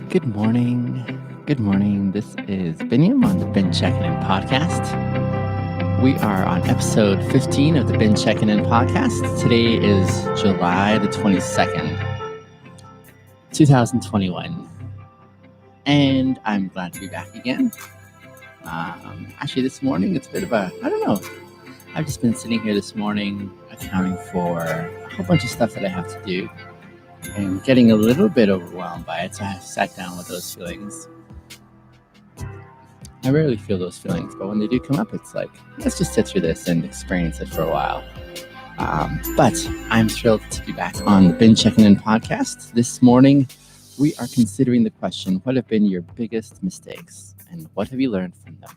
Good morning. Good morning. This is Biniam on the Bin Checkin In podcast. We are on episode 15 of the Bin Checkin In podcast. Today is July the 22nd, 2021. And I'm glad to be back again. Actually, this morning, it's a bit of I don't know. I've just been sitting here this morning accounting for a whole bunch of stuff that I have to do and getting a little bit overwhelmed by it. So I sat down with those feelings. I rarely feel those feelings, but when they do come up, it's like, let's just sit through this and experience it for a while. But I'm thrilled to be back on the Bin Checkin In podcast. This morning, we are considering the question, what have been your biggest mistakes and what have you learned from them?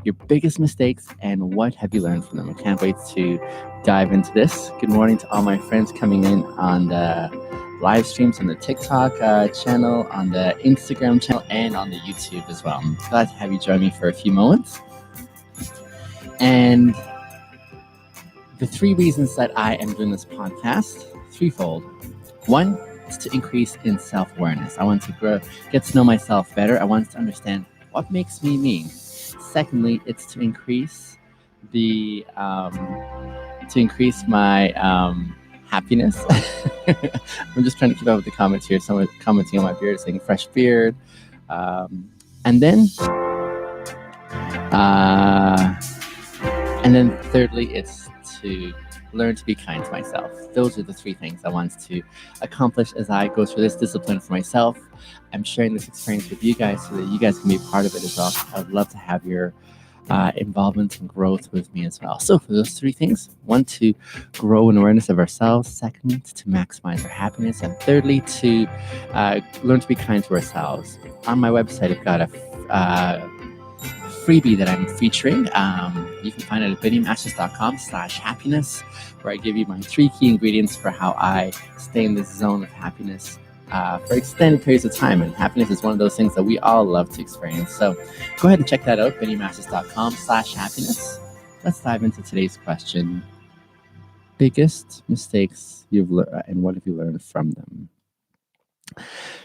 Your biggest mistakes and what have you learned from them? I can't wait to dive into this. Good morning to all my friends coming in on the live streams on the TikTok channel, on the Instagram channel, and on the YouTube as well. I'm glad to have you join me for a few moments. And the three reasons that I am doing this podcast, threefold. One is to increase in self-awareness. I want to get to know myself better. I want to understand what makes me me. Secondly, it's to increase my happiness. I'm just trying to keep up with the comments here. Someone commenting on my beard, saying fresh beard. And then thirdly, it's to learn to be kind to myself. Those are the three things I want to accomplish as I go through this discipline for myself. I'm sharing this experience with you guys so that you guys can be a part of it as well. I would love to have your involvement and growth with me as well. So for those three things, one, to grow an awareness of ourselves. Second, to maximize our happiness. And thirdly, to learn to be kind to ourselves. On my website, I've got a freebie that I'm featuring. You can find it at biniamashis.com/happiness, where I give you my 3 key ingredients for how I stay in this zone of happiness for extended periods of time. And happiness is one of those things that we all love to experience. So go ahead and check that out, biniamashis.com/happiness. Let's dive into today's question. Biggest mistakes you've learned and what have you learned from them?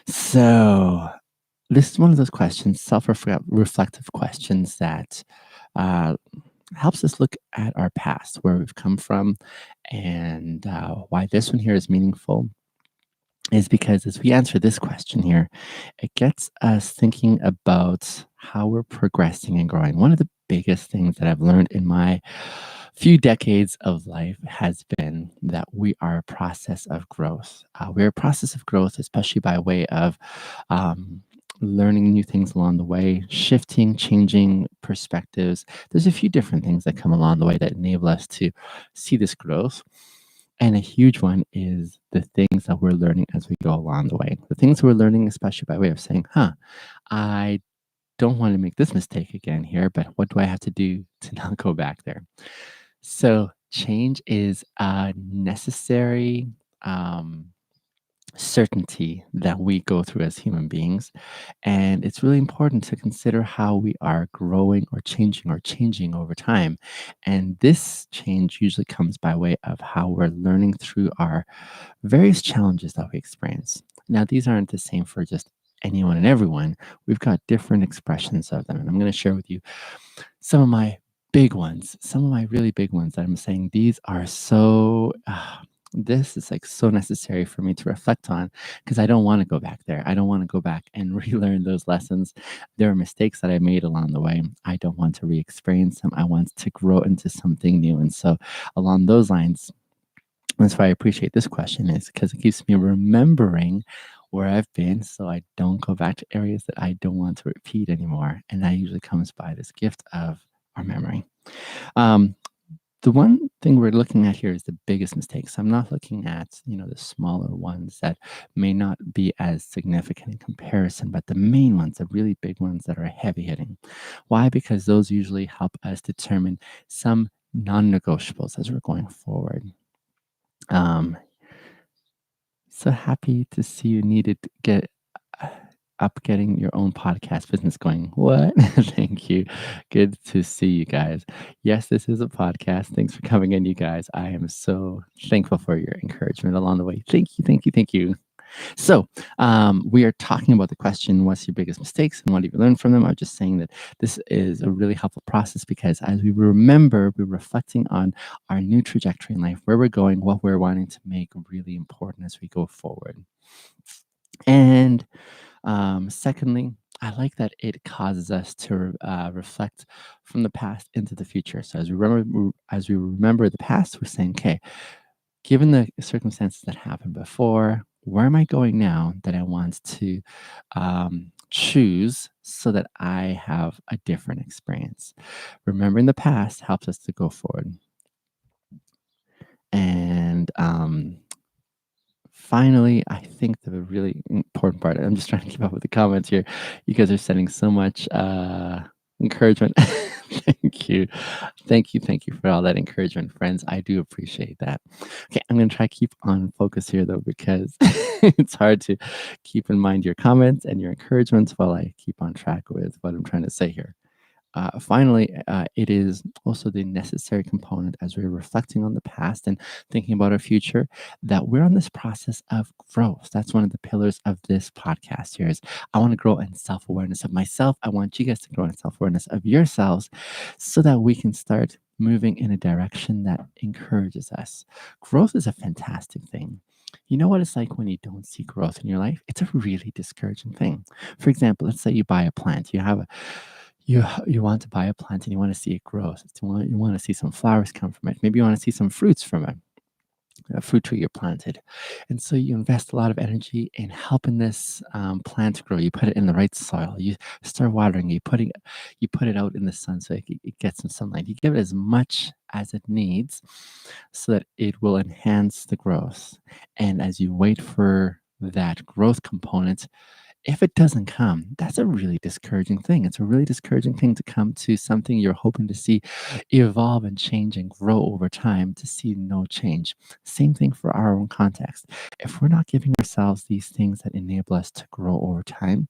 So this is one of those questions, self-reflective questions that helps us look at our past, where we've come from, and why this one here is meaningful is because as we answer this question here, it gets us thinking about how we're progressing and growing. One of the biggest things that I've learned in my few decades of life has been that we are a process of growth. We're a process of growth, especially by way of learning new things along the way, shifting, changing perspectives. There's a few different things that come along the way that enable us to see this growth. And a huge one is the things that we're learning as we go along the way. The things we're learning, especially by way of saying, I don't want to make this mistake again here, but what do I have to do to not go back there? So change is a necessary certainty that we go through as human beings. And it's really important to consider how we are growing or changing over time. And this change usually comes by way of how we're learning through our various challenges that we experience. Now, these aren't the same for just anyone and everyone. We've got different expressions of them. And I'm going to share with you some of my big ones, some of my really big ones that I'm saying these are so... this is like so necessary for me to reflect on because I don't want to go back there. I don't want to go back and relearn those lessons. There are mistakes that I made along the way. I don't want to re-experience them. I want to grow into something new. And so along those lines, that's why I appreciate this question, is because it keeps me remembering where I've been so I don't go back to areas that I don't want to repeat anymore. And that usually comes by this gift of our memory. The one thing we're looking at here is the biggest mistakes. I'm not looking at, the smaller ones that may not be as significant in comparison, but the main ones, the really big ones that are heavy hitting. Why? Because those usually help us determine some non-negotiables as we're going forward. So happy to see you needed to get up getting your own podcast business going. What? Thank you. Good to see you guys. Yes, this is a podcast. Thanks for coming in, you guys. I am so thankful for your encouragement along the way. Thank you. So, we are talking about the question, what's your biggest mistakes and what have you learned from them? I'm just saying that this is a really helpful process because as we remember, we're reflecting on our new trajectory in life, where we're going, what we're wanting to make really important as we go forward. And secondly, I like that it causes us to reflect from the past into the future. So as we remember the past, we're saying, okay, given the circumstances that happened before, where am I going now that I want to choose so that I have a different experience? Remembering the past helps us to go forward. And finally, I think the really important part, I'm just trying to keep up with the comments here. You guys are sending so much encouragement. Thank you. Thank you. Thank you for all that encouragement, friends. I do appreciate that. Okay, I'm going to try to keep on focus here, though, because it's hard to keep in mind your comments and your encouragements while I keep on track with what I'm trying to say here. Finally, it is also the necessary component as we're reflecting on the past and thinking about our future that we're on this process of growth. That's one of the pillars of this podcast here is I want to grow in self-awareness of myself. I want you guys to grow in self-awareness of yourselves so that we can start moving in a direction that encourages us. Growth is a fantastic thing. You know what it's like when you don't see growth in your life? It's a really discouraging thing. For example, let's say you buy a plant. You want to buy a plant and you want to see it grow. So you want to see some flowers come from it. Maybe you want to see some fruits from it, a fruit tree you planted. And so you invest a lot of energy in helping this plant grow. You put it in the right soil. You start watering. You put it out in the sun so it gets some sunlight. You give it as much as it needs so that it will enhance the growth. And as you wait for that growth component, if it doesn't come, that's a really discouraging thing. It's a really discouraging thing to come to something you're hoping to see evolve and change and grow over time to see no change. Same thing for our own context. If we're not giving ourselves these things that enable us to grow over time,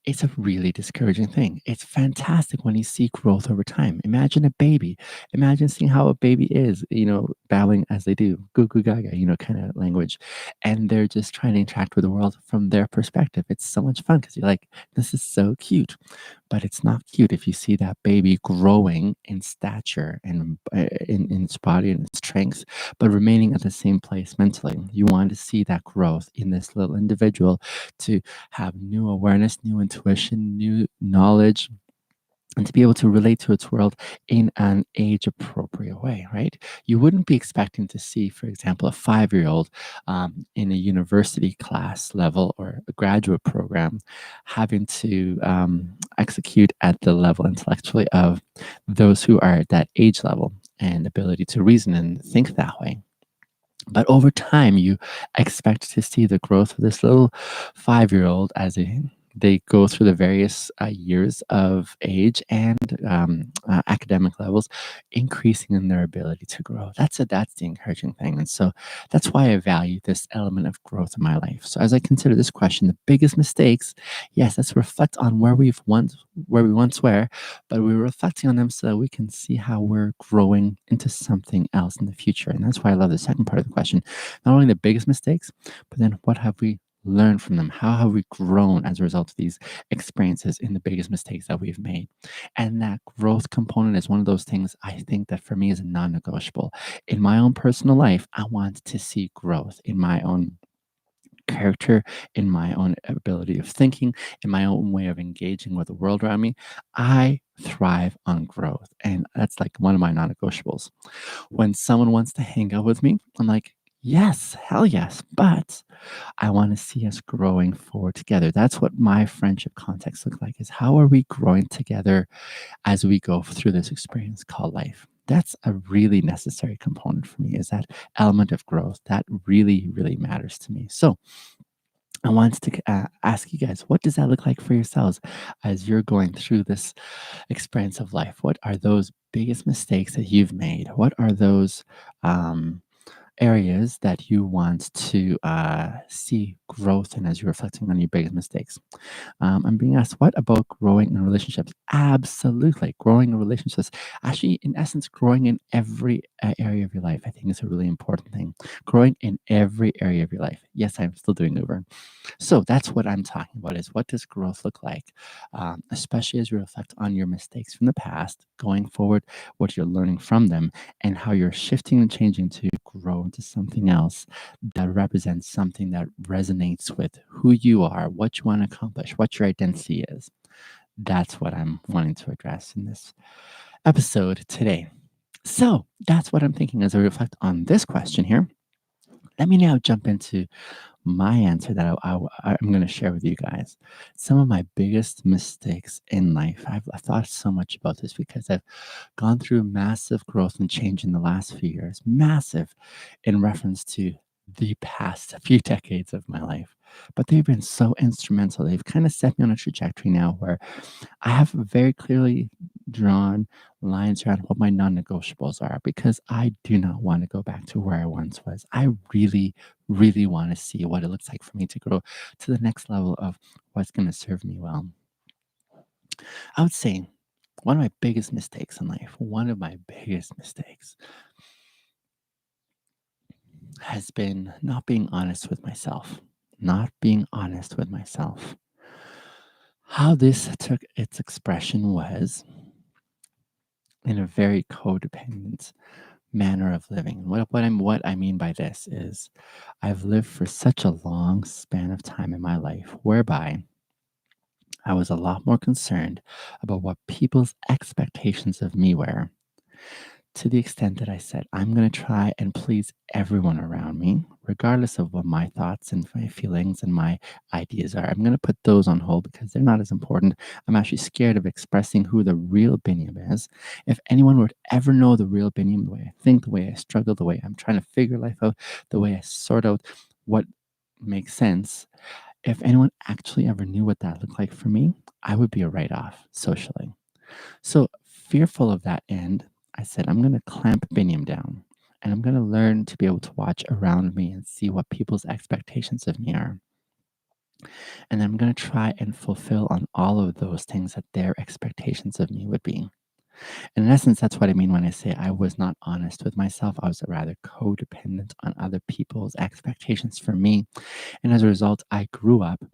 it's a really discouraging thing. It's fantastic when you see growth over time. Imagine a baby. Imagine seeing how a baby is, babbling as they do, goo goo gaga, kind of language. And they're just trying to interact with the world from their perspective. It's so much fun because you're like, this is so cute. But it's not cute if you see that baby growing in stature and in its body and its strength, but remaining at the same place mentally. You want to see that growth in this little individual to have new awareness, new intuition, new knowledge, and to be able to relate to its world in an age appropriate way, right? You wouldn't be expecting to see, for example, a 5-year old in a university class level or a graduate program having to execute at the level intellectually of those who are at that age level and ability to reason and think that way. But over time, you expect to see the growth of this little 5-year-old as they go through the various years of age and academic levels, increasing in their ability to grow. That's the encouraging thing, and so that's why I value this element of growth in my life. So as I consider this question, the biggest mistakes, yes, let's reflect on where we once were, but we're reflecting on them so that we can see how we're growing into something else in the future. And that's why I love the second part of the question. Not only the biggest mistakes, but then what have we learned from them? How have we grown as a result of these experiences in the biggest mistakes that we've made? And that growth component is one of those things I think that for me is non negotiable. In my own personal life, I want to see growth in my own character, in my own ability of thinking, in my own way of engaging with the world around me. I thrive on growth. And that's like one of my non negotiables. When someone wants to hang out with me, I'm like, yes, hell yes. But I want to see us growing forward together. That's what my friendship context look like is how are we growing together as we go through this experience called life? That's a really necessary component for me is that element of growth that really, really matters to me. So I wanted to ask you guys, what does that look like for yourselves as you're going through this experience of life? What are those biggest mistakes that you've made? What are those areas that you want to see growth in as you're reflecting on your biggest mistakes? I'm being asked, what about growing in relationships? Absolutely. Growing in relationships, actually, in essence, growing in every area of your life, I think is a really important thing. Growing in every area of your life. Yes, I'm still doing Uber. So that's what I'm talking about is what does growth look like, especially as you reflect on your mistakes from the past, going forward, what you're learning from them, and how you're shifting and changing to grow into something else that represents something that resonates with who you are, what you want to accomplish, what your identity is. That's what I'm wanting to address in this episode today. So that's what I'm thinking as I reflect on this question here. Let me now jump into my answer that I'm going to share with you guys. Some of my biggest mistakes in life. I've thought so much about this because I've gone through massive growth and change in the last few years, massive in reference to the past few decades of my life. But they've been so instrumental. They've kind of set me on a trajectory now where I have very clearly drawn lines around what my non negotiables are because I do not want to go back to where I once was. I really, really want to see what it looks like for me to grow to the next level of what's going to serve me well. I would say one of my biggest mistakes in life, one of my biggest mistakes has been not being honest with myself. Not being honest with myself. How this took its expression was in a very codependent manner of living. What I mean by this is I've lived for such a long span of time in my life whereby I was a lot more concerned about what people's expectations of me were, to the extent that I said, I'm going to try and please everyone around me, regardless of what my thoughts and my feelings and my ideas are. I'm going to put those on hold because they're not as important. I'm actually scared of expressing who the real Biniam is. If anyone would ever know the real Biniam, the way I think, the way I struggle, the way I'm trying to figure life out, the way I sort out what makes sense, if anyone actually ever knew what that looked like for me, I would be a write off socially. So, fearful of that end, I said, I'm going to clamp Biniam down and I'm going to learn to be able to watch around me and see what people's expectations of me are. And I'm going to try and fulfill on all of those things that their expectations of me would be. And in essence, that's what I mean when I say I was not honest with myself. I was rather codependent on other people's expectations for me. And as a result, I grew up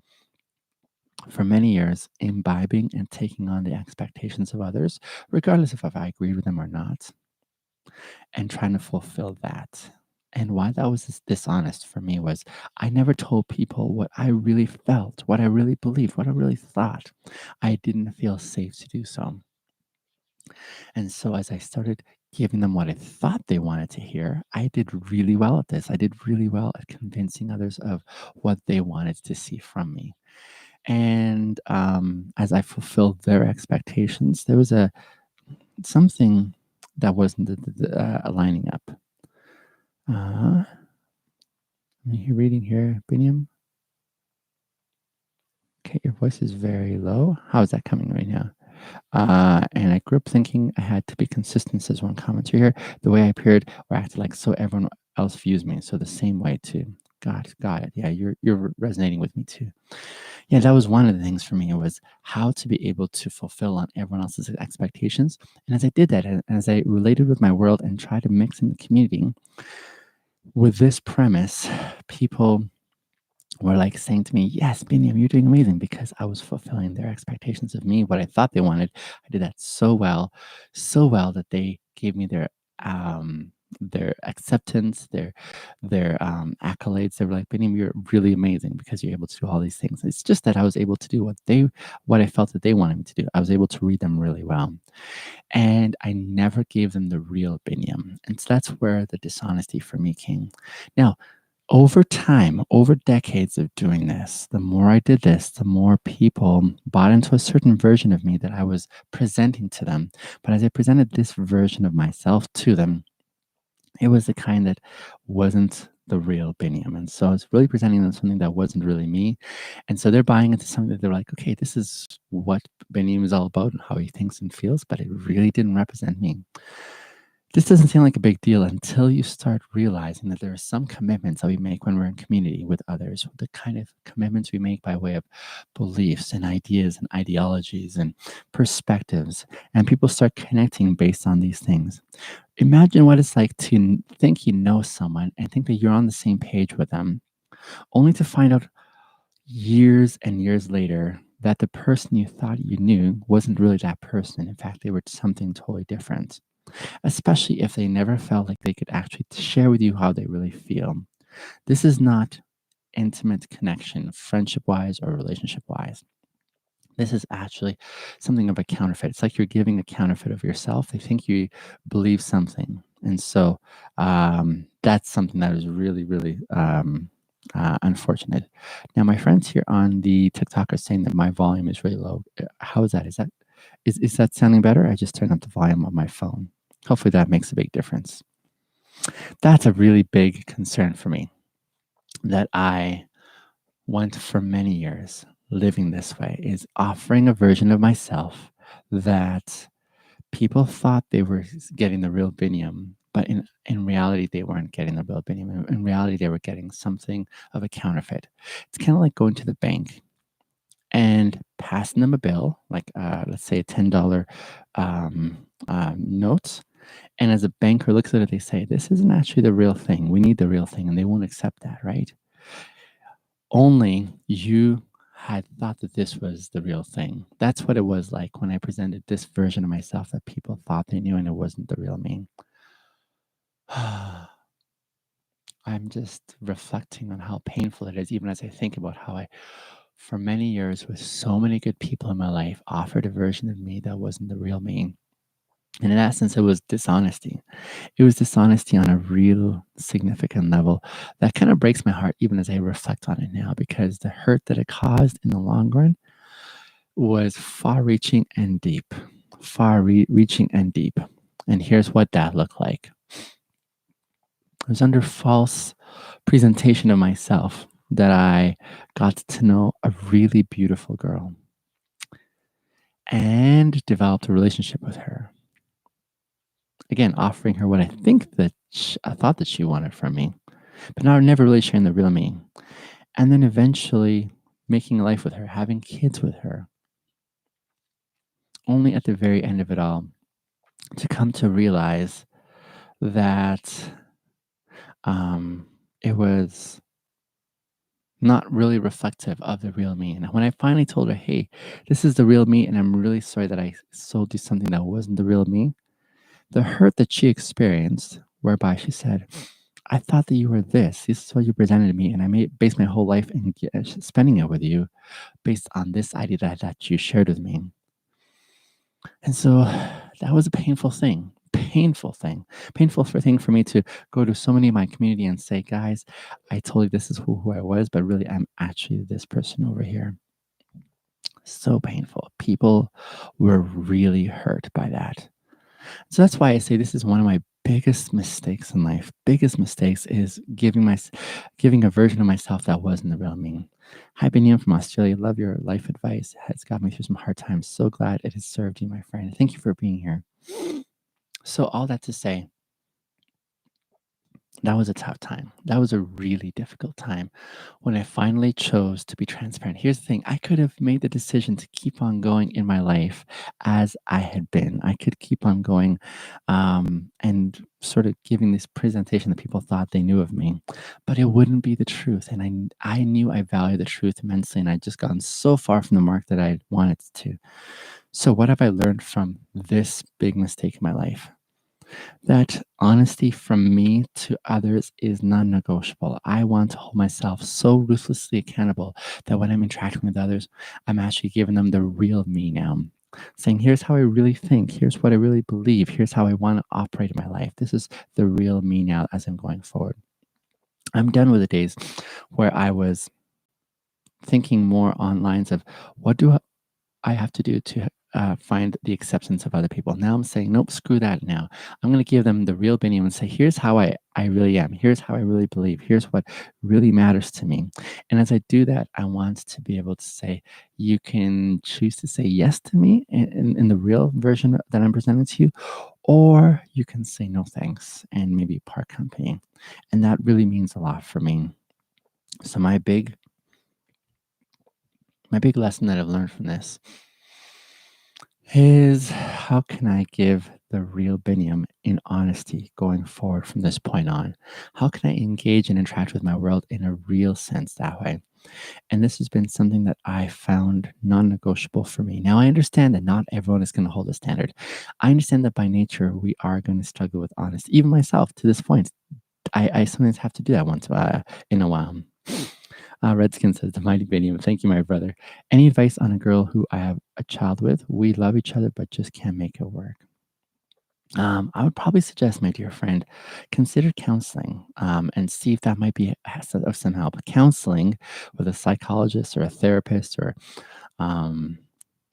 for many years imbibing and taking on the expectations of others, regardless of if I agreed with them or not, and trying to fulfill that. And why that was dishonest for me was I never told people what I really felt, what I really believed, what I really thought. I didn't feel safe to do so. And so as I started giving them what I thought they wanted to hear, I did really well at this. I did really well at convincing others of what they wanted to see from me. And as I fulfilled their expectations, there was a something that wasn't aligning up. Uh, I'm reading here, Biniam. Okay, your voice is very low. How is that coming right now? And I grew up thinking I had to be consistent, says one commenter here. The way I appeared or acted like so everyone else views me. So the same way too. Got it. Yeah, you're resonating with me too. Yeah, that was one of the things for me was how to be able to fulfill on everyone else's expectations. And as I did that, and as I related with my world and tried to mix in the community with this premise, people were like saying to me, "Yes, Biniam, you're doing amazing," because I was fulfilling their expectations of me, what I thought they wanted. I did that so well that they gave me their acceptance, their accolades. They were like, "Biniam, you're really amazing because you're able to do all these things." It's just that I was able to do what I felt that they wanted me to do. I was able to read them really well, and I never gave them the real Biniam, and so that's where the dishonesty for me came. Now, over time, over decades of doing this, the more I did this, the more people bought into a certain version of me that I was presenting to them. But as I presented this version of myself to them, it was the kind that wasn't the real Biniam. And so I was really presenting them something that wasn't really me. And so they're buying into something that they're like, okay, this is what Biniam is all about and how he thinks and feels, but it really didn't represent me. This doesn't seem like a big deal until you start realizing that there are some commitments that we make when we're in community with others, the kind of commitments we make by way of beliefs and ideas and ideologies and perspectives. And people start connecting based on these things. Imagine what it's like to think you know someone and think that you're on the same page with them, only to find out years and years later that the person you thought you knew wasn't really that person. In fact, they were something totally different, especially if they never felt like they could actually share with you how they really feel. This is not intimate connection, friendship wise or relationship wise. This is actually something of a counterfeit. It's like you're giving a counterfeit of yourself. They think you believe something. And so that's something that is really, really unfortunate. Now, my friends here on the TikTok are saying that my volume is really low. How is that? Is that sounding better? I just turned up the volume on my phone. Hopefully that makes a big difference. That's a really big concern for me that I went for many years living this way, is offering a version of myself that people thought they were getting the real Biniam, but in reality, they weren't getting the real Biniam. In reality, they were getting something of a counterfeit. It's kind of like going to the bank and passing them a bill, like let's say a $10 note. And as a banker looks at it, they say, this isn't actually the real thing. We need the real thing. And they won't accept that, right? Only you had thought that this was the real thing. That's what it was like when I presented this version of myself that people thought they knew and it wasn't the real me. I'm just reflecting on how painful it is, even as I think about how I, for many years, with so many good people in my life, offered a version of me that wasn't the real me. And in essence, it was dishonesty. It was dishonesty on a real significant level that kind of breaks my heart, even as I reflect on it now, because the hurt that it caused in the long run was far reaching and deep, reaching and deep. And here's what that looked like. It was under false presentation of myself that I got to know a really beautiful girl and developed a relationship with her. Again, offering her what I think that I thought that she wanted from me, but now never really sharing the real me. And then eventually making life with her, having kids with her. Only at the very end of it all to come to realize that it was not really reflective of the real me. And when I finally told her, hey, this is the real me, and I'm really sorry that I sold you something that wasn't the real me, the hurt that she experienced, whereby she said, I thought that you were this. This is what you presented to me, and based my whole life in spending it with you based on this idea that you shared with me. And so that was a painful thing. Painful thing for me to go to so many of my community and say, guys, I told you this is who I was, but really I'm actually this person over here. So painful. People were really hurt by that. So that's why I say this is one of my biggest mistakes in life. Biggest mistakes is giving a version of myself that wasn't the real me. Hi, Beniam from Australia. Love your life advice. It's got me through some hard times. So glad it has served you, my friend. Thank you for being here. So all that to say, that was a tough time. That was a really difficult time when I finally chose to be transparent. Here's the thing, I could have made the decision to keep on going in my life as I had been. I could keep on going and sort of giving this presentation that people thought they knew of me, but it wouldn't be the truth. And I knew I valued the truth immensely, and I'd just gotten so far from the mark that I wanted to. So, what have I learned from this big mistake in my life? That honesty from me to others is non-negotiable. I want to hold myself so ruthlessly accountable that when I'm interacting with others, I'm actually giving them the real me now. Saying, here's how I really think, here's what I really believe, here's how I want to operate in my life. This is the real me now as I'm going forward. I'm done with the days where I was thinking more on lines of what do I have to do to find the acceptance of other people. Now I'm saying, nope, screw that now. I'm going to give them the real Biniam and say, here's how I really am. Here's how I really believe. Here's what really matters to me. And as I do that, I want to be able to say, you can choose to say yes to me in the real version that I'm presenting to you, or you can say no thanks and maybe part company. And that really means a lot for me. So my big lesson that I've learned from this is how can I give the real Biniam in honesty going forward from this point on? How can I engage and interact with my world in a real sense that way? And this has been something that I found non negotiable for me. Now, I understand that not everyone is going to hold a standard. I understand that by nature, we are going to struggle with honesty. Even myself, to this point, I sometimes have to do that once in a while. Redskin says, the mighty Biniam. Thank you, my brother. Any advice on a girl who I have a child with? We love each other, but just can't make it work. I would probably suggest, my dear friend, consider counseling and see if that might be of some help. Counseling with a psychologist or a therapist or um,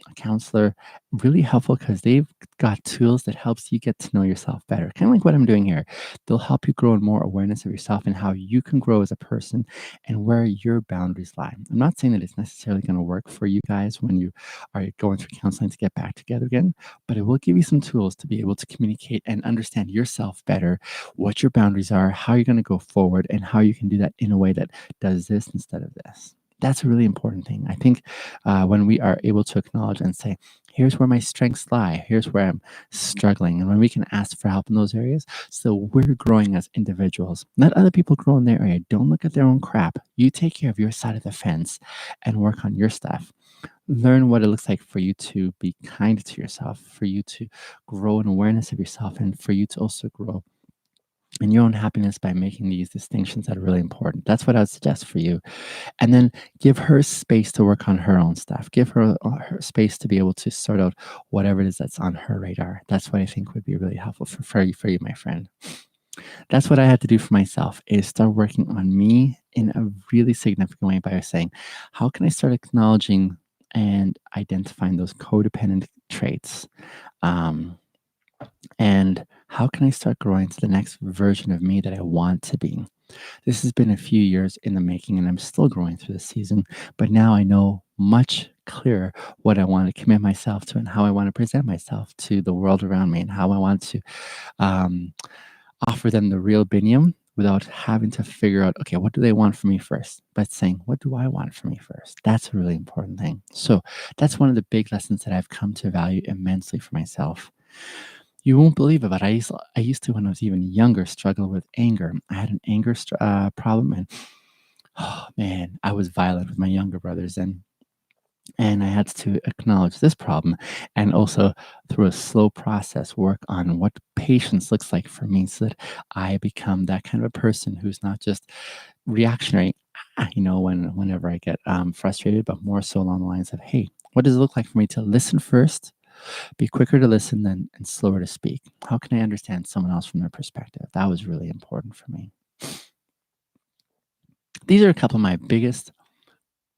a counselor, really helpful because they've got tools that helps you get to know yourself better, kind of like what I'm doing here. They'll help you grow in more awareness of yourself and how you can grow as a person and where your boundaries lie. I'm not saying that it's necessarily going to work for you guys when you are going through counseling to get back together again, but it will give you some tools to be able to communicate and understand yourself better, what your boundaries are, how you're going to go forward, and how you can do that in a way that does this instead of this. That's a really important thing. I think when we are able to acknowledge and say, here's where my strengths lie, here's where I'm struggling, and when we can ask for help in those areas, so we're growing as individuals. Let other people grow in their area. Don't look at their own crap. You take care of your side of the fence and work on your stuff. Learn what it looks like for you to be kind to yourself, for you to grow in awareness of yourself, and for you to also grow in your own happiness by making these distinctions that are really important. That's what I would suggest for you. And then give her space to work on her own stuff. Give her space to be able to sort out whatever it is that's on her radar. That's what I think would be really helpful for you, my friend. That's what I had to do for myself is start working on me in a really significant way by saying, how can I start acknowledging and identifying those codependent traits? Um, and how can I start growing to the next version of me that I want to be? This has been a few years in the making, and I'm still growing through this season. But now I know much clearer what I want to commit myself to and how I want to present myself to the world around me and how I want to um, offer them the real Biniam without having to figure out, okay, what do they want from me first? But saying, what do I want from me first? That's a really important thing. So that's one of the big lessons that I've come to value immensely for myself. You won't believe it, but I used to, when I was even younger, struggle with anger. I had an anger problem, and oh man, I was violent with my younger brothers, and I had to acknowledge this problem, and also through a slow process, work on what patience looks like for me, so that I become that kind of a person who's not just reactionary. Whenever I get frustrated, but more so along the lines of, hey, what does it look like for me to listen first? Be quicker to listen than and slower to speak. How can I understand someone else from their perspective? That was really important for me. These are a couple of my biggest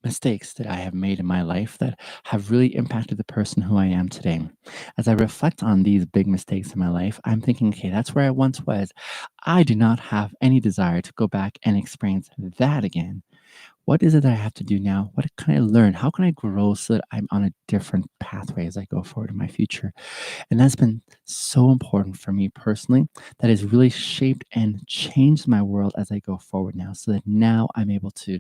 mistakes that I have made in my life that have really impacted the person who I am today. As I reflect on these big mistakes in my life, I'm thinking, okay, that's where I once was. I do not have any desire to go back and experience that again. What is it that I have to do now? What can I learn? How can I grow so that I'm on a different pathway as I go forward in my future? And that's been so important for me personally. That has really shaped and changed my world as I go forward now, so that now I'm able to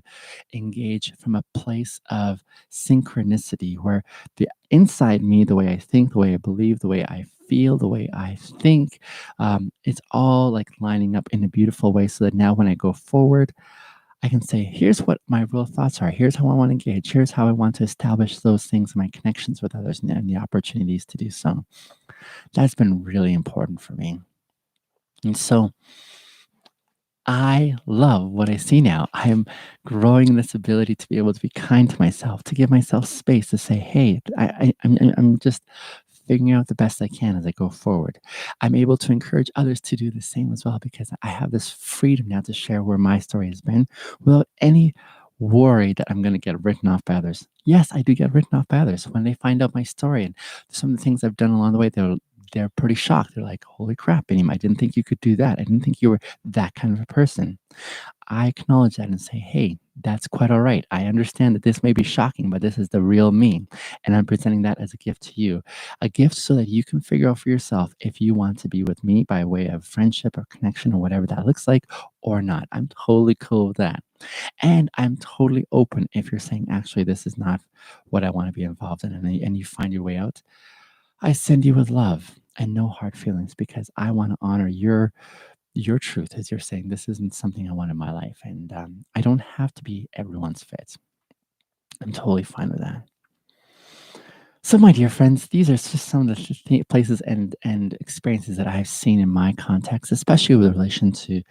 engage from a place of synchronicity where the inside me, the way I think, the way I believe, the way I feel, the way I think, it's all like lining up in a beautiful way, so that now when I go forward, I can say, here's what my real thoughts are. Here's how I want to engage. Here's how I want to establish those things, my connections with others, and the opportunities to do so. That's been really important for me. And so I love what I see now. I am growing this ability to be able to be kind to myself, to give myself space to say, hey, I'm just figuring out the best I can as I go forward. I'm able to encourage others to do the same as well because I have this freedom now to share where my story has been without any worry that I'm going to get written off by others. Yes, I do get written off by others when they find out my story and some of the things I've done along the way. They'll they're pretty shocked. They're like, holy crap, Benim, I didn't think you could do that. I didn't think you were that kind of a person. I acknowledge that and say, hey, that's quite all right. I understand that this may be shocking, but this is the real me. And I'm presenting that as a gift to you. A gift so that you can figure out for yourself if you want to be with me by way of friendship or connection or whatever that looks like or not. I'm totally cool with that. And I'm totally open if you're saying, actually, this is not what I want to be involved in, and you find your way out. I send you with love and no hard feelings because I want to honor your truth as you're saying this isn't something I want in my life, and I don't have to be everyone's fit. I'm totally fine with that. So, my dear friends, these are just some of the places and experiences that I've seen in my context, especially with relation to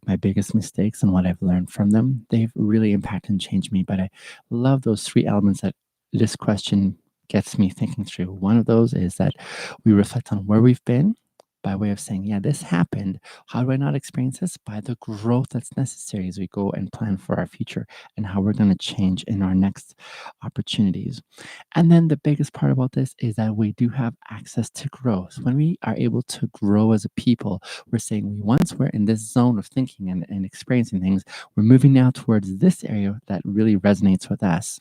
my biggest mistakes and what I've learned from them. They've really impacted and changed me. But I love those three elements that this question gets me thinking through. One of those is that we reflect on where we've been by way of saying, yeah, this happened. How do I not experience this? By the growth that's necessary as we go and plan for our future and how we're going to change in our next opportunities. And then the biggest part about this is that we do have access to growth. When we are able to grow as a people, we're saying we once were in this zone of thinking and experiencing things. We're moving now towards this area that really resonates with us.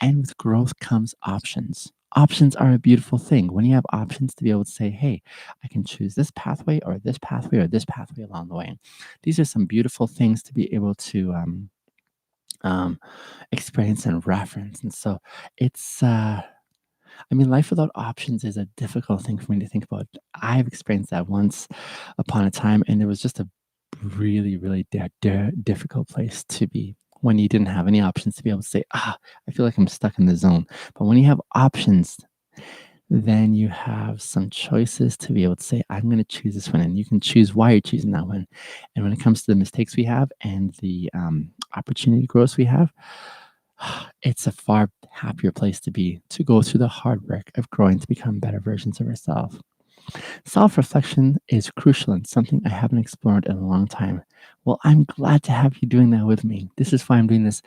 And with growth comes options. Options are a beautiful thing. When you have options to be able to say, hey, I can choose this pathway or this pathway or this pathway along the way. These are some beautiful things to be able to um, experience and reference. And so it's, I mean, life without options is a difficult thing for me to think about. I've experienced that once upon a time, and it was just a really, really difficult place to be when you didn't have any options to be able to say, I feel like I'm stuck in the zone. But when you have options, then you have some choices to be able to say, I'm going to choose this one. And you can choose why you're choosing that one. And when it comes to the mistakes we have and the opportunity growth we have, it's a far happier place to be to go through the hard work of growing to become better versions of ourselves. Self reflection is crucial and something I haven't explored in a long time. Well, I'm glad to have you doing that with me. This is why I'm doing this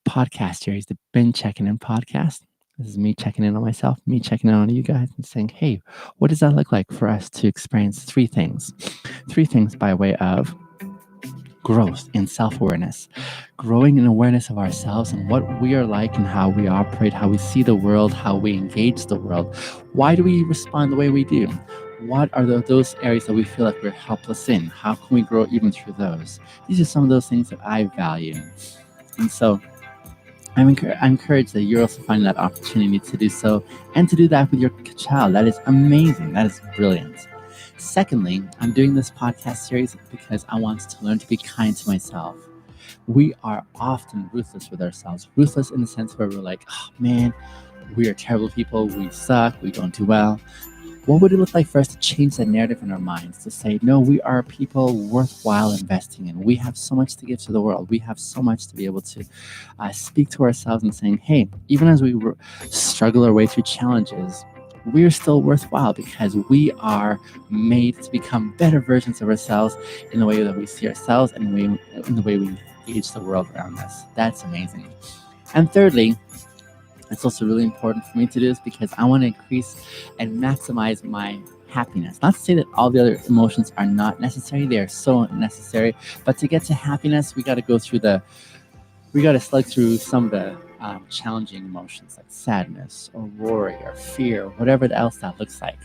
podcast series, the Been Checking In podcast. This is me checking in on myself, me checking in on you guys and saying, hey, what does that look like for us to experience three things? Three things by way of growth in self-awareness, growing in awareness of ourselves and what we are like and how we operate, how we see the world, how we engage the world. Why do we respond the way we do? What are those areas that we feel like we're helpless in? How can we grow even through those? These are some of those things that I value. And so I'm encouraged that you're also finding that opportunity to do so and to do that with your child. That is amazing. That is brilliant. Secondly, I'm doing this podcast series because I want to learn to be kind to myself. We are often ruthless with ourselves, ruthless in the sense where we're like, oh man, we are terrible people, we suck, we don't do well. What would it look like for us to change that narrative in our minds to say, no, we are people worthwhile investing in. We have so much to give to the world. We have so much to be able to speak to ourselves and saying, hey, even as we struggle our way through challenges, we're still worthwhile because we are made to become better versions of ourselves in the way that we see ourselves and in the way we engage the world around us. That's amazing. And thirdly, it's also really important for me to do this because I want to increase and maximize my happiness. Not to say that all the other emotions are not necessary, they are so necessary, but to get to happiness, we got to slug through some of the challenging emotions like sadness or worry or fear, whatever else that looks like.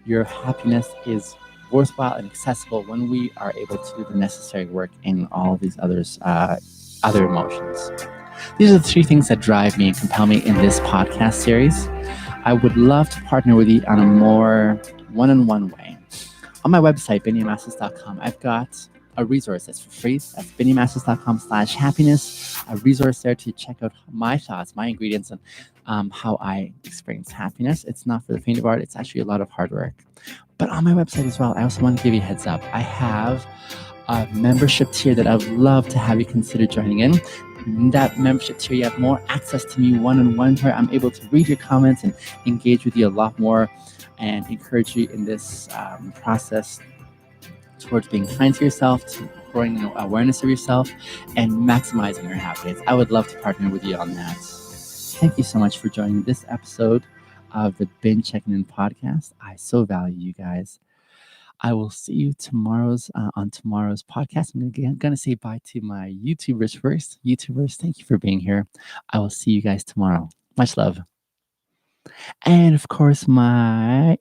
Your happiness is worthwhile and accessible when we are able to do the necessary work in all these other emotions. These are the three things that drive me and compel me in this podcast series. I would love to partner with you on a more one-on-one way. On my website, BennyMasters.com, I've got a resource that's for free. That's BennyMasters.com/happiness. A resource there to check out my thoughts, my ingredients, and how I experience happiness. It's not for the faint of heart. It's actually a lot of hard work. But on my website as well, I also want to give you a heads up. I have a membership tier that I would love to have you consider joining in. In that membership tier, you have more access to me one-on-one where I'm able to read your comments and engage with you a lot more and encourage you in this process towards being kind to yourself, to growing awareness of yourself, and maximizing your happiness. I would love to partner with you on that. Thank you so much for joining this episode of the Bin Checking In podcast. I so value you guys. I will see you on tomorrow's podcast. I'm gonna say bye to my YouTubers first. YouTubers, thank you for being here. I will see you guys tomorrow. Much love. And of course, my